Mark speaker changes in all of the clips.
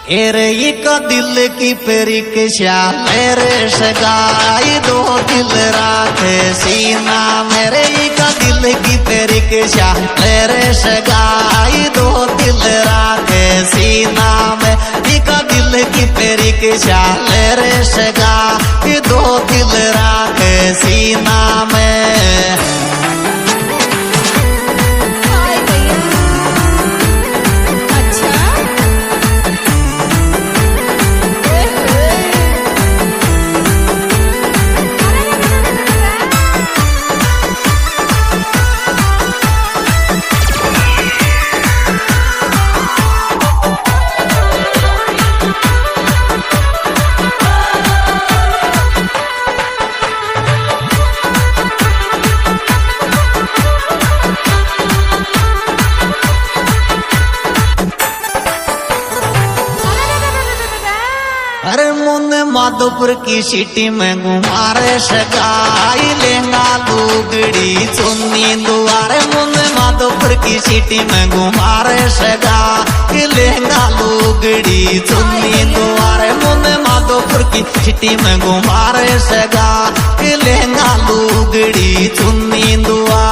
Speaker 1: एरे का दिल की परीक्षा मेरे सगाई दो दिल राखे सीना मेरे का दिल की परीक्षा मेरे सगाई दो दिल राखे सीना में का दिल की परीक्षा मेरे सगाई दो दिल राखे सीना में। अरे मुन्ने माधोपुर की सिटी में घुमारे सगाई लेंगा लुगड़ी चुन्नी दुआरे मुन्ने माधोपुर की सिटी में घुमारे सगाई लेंगा लुगड़ी चुन्नी दुआरे मुन्ने माधोपुर की सिटी में घुमारे सगाई लेंगा लुगड़ी चुन्नी दुआ।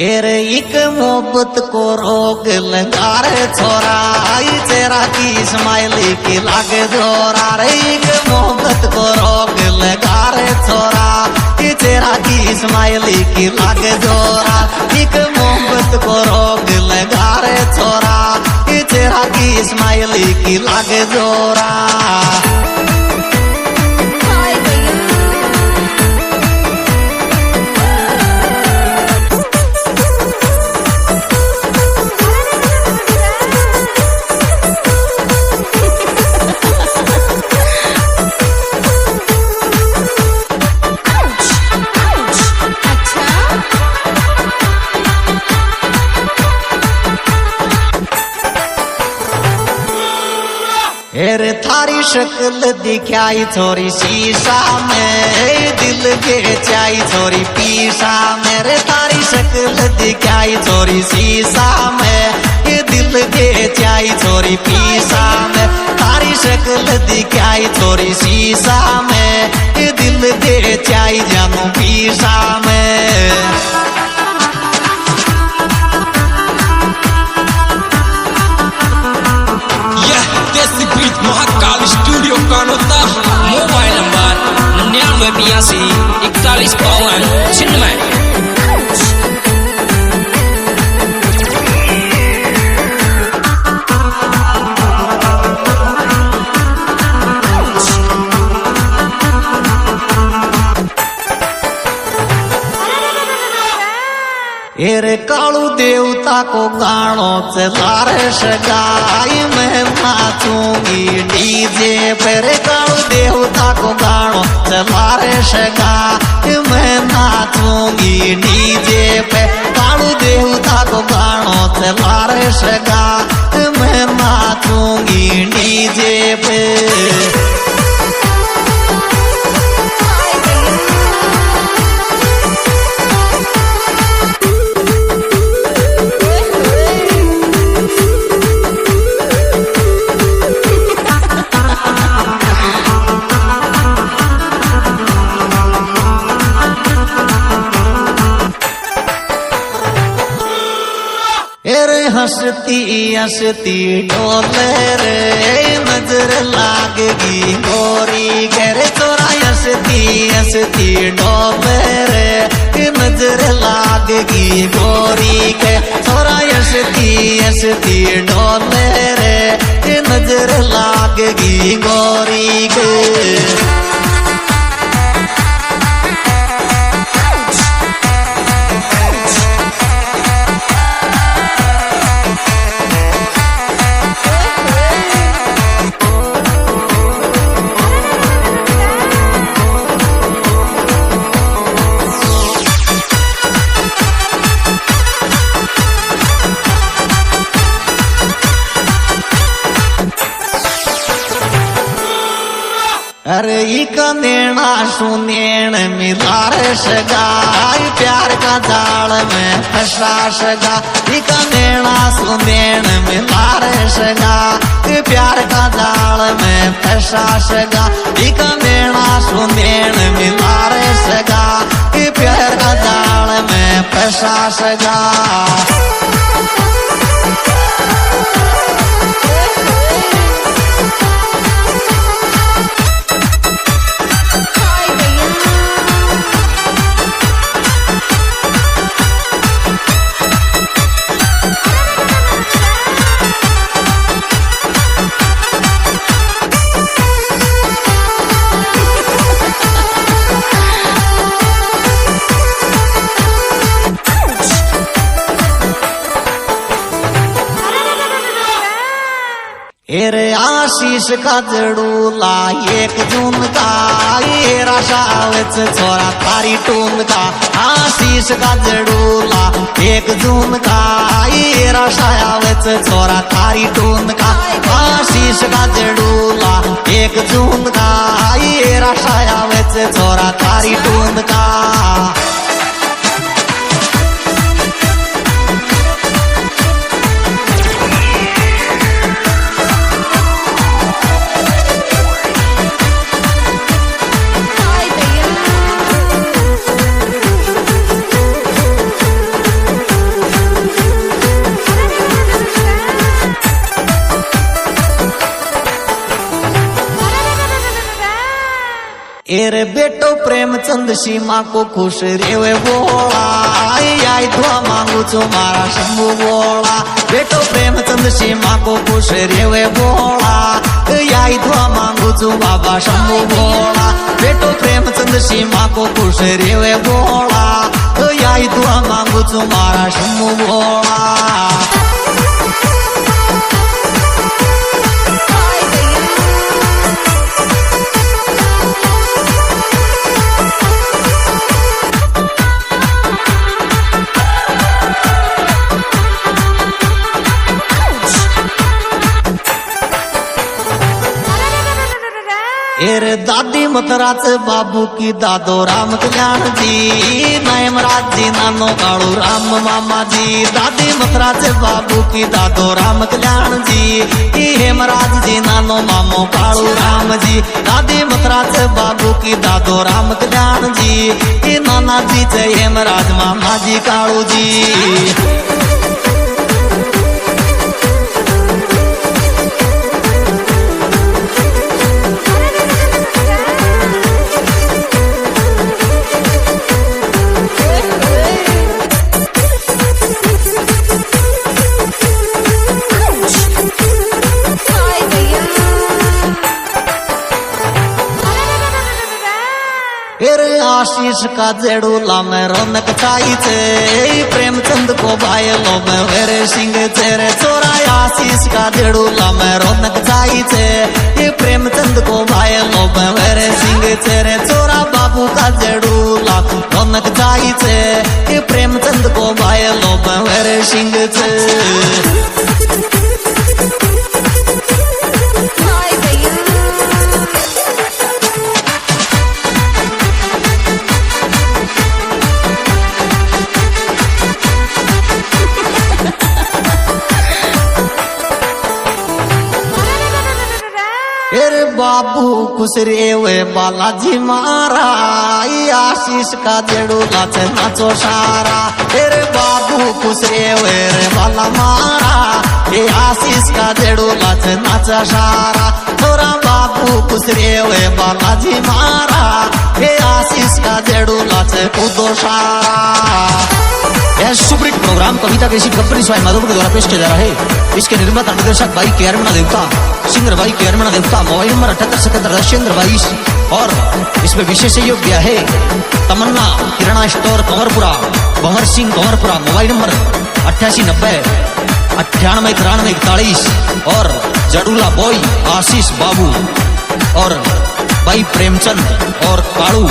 Speaker 1: एरे एक मोहब्बत को रोग लगा रे छोरा आई तेरा की स्माइली की लागे जोरा रे एक मोहब्बत को रोग लगा रे छोरा कि तेरा की स्माइली की लागे जोरा एक मोहब्बत को रोग लगा रे छोरा कि तेरा की स्माइली की लागे जोरा। एरे थारी शक्ल दिखाई छोरी शीशा में दिल बेचाई छोरी पीसा मेरे थारी शक्ल दिखाई छोरी शीशा में ये दिल बेचाई छोरी पीसा में थारी शक्ल दिखाई छोरी शीशा में ये दिल बेचाई जानू पीसा में।
Speaker 2: Mahakal studio Kanota mobile number 9982 41 छिन्नवे।
Speaker 1: एरे कालू देवता को गानो चला रे सगाई में नाचूंगी डीजे पर कालू देवता को गानो चला रे सगाई में नाचूंगी डीजे पे कालू देवता को गानो चला रे सगाई में नाचूंगी डीजे पे। हंसती हंसती डोले रे नजर लागेगी गोरी गरे तोरा हंसती हंसती डोले रे नजर लागेगी गोरी के तोरा हंसती हंसती डोले रे नजर लागेगी गोरी के। अरे एक नेणा सुनेण मिला रे सगा, प्यार का जाल में फंसा सगा। एक नेणा सुनेण मिला रे सगा, प्यार का जाल में फंसा सगा। एक नेणा सुनेण मिला रे सगा, प्यार का जाल में फंसा सगा। एरे आशीष का जड़ूला 1 जून का, ये राशावच छोरा थारी टून का। आशीष का जड़ूला 1 जून का, ये राशावच छोरा थारी टून का। आशीष का जड़ूला 1 जून का, ये राशावच छोरा थारी टून का। एरे बेटो प्रेमचंद सीमा को खुश रेवे बोला, आई दुआ मांगू छो मारा शंभू बोला। बेटो प्रेमचंद सीमा को खुश रेवे बोला, आई दुआ मांगू छो बाबा शंभू बोला। बेटो प्रेमचंद सीमा को खुश रेवे बोला, आई दुआ मांगू छो मारा शंभू बोला। एरे दादी मतराच बाबू की दादो राम कल्याण जी, नयमराज जी नानो काळू राम मामा जी। दादी मतराच बाबू की दादो राम कल्याण जी, हेमराज जी नानो मामो काळू राम जी। दादी मतराच बाबू की दादो राम कल्याण जी, नाना जी चे हेमराज मामा जी काळू जी। एरे आशीष का जेड़ूला में रौनक छाई छे, प्रेमचंद को भायलो में वेरे सिंह चेरे छोरा। आशीष का जेड़ूला में रौनक छाई छे, ये प्रेमचंद को भायलो में वेरे सिंह चेरे छोरा। बाबू का जेड़ूला रौनक छाई छे, ये प्रेमचंद को भायलो में वेरे सिंह छे। एरे बाबू खुश रेवे बालाजी मारा, आशीष का जेड़ूला छे नाचो सारा। एरे बाबू खुश रेवे रे बाला मारा, आशीष का जेड़ूला छे नाचा सारा। थोड़ा बाबू खुश रेवे बालाजी मारा, आशीष का जेड़ूला छे कूदो सारा। यह सुपरहिट प्रोग्राम कविता कैसी कंपनी स्वाई माधव के द्वारा पेश किया जा रहा है। इसके निर्माता निर्देशक भाई के अरमना देवता, सिंगर भाई के अरमना देवता। मोबाइल नंबर 78 और इसमें विशेष सहयोग दिया है तमन्ना किराना store Kanwarpura, Bhanwar Singh Kanwarpura. Mobile number 8890 98 93 41 और जडूला बॉय आशीष बाबू और भाई प्रेमचंद और कालू।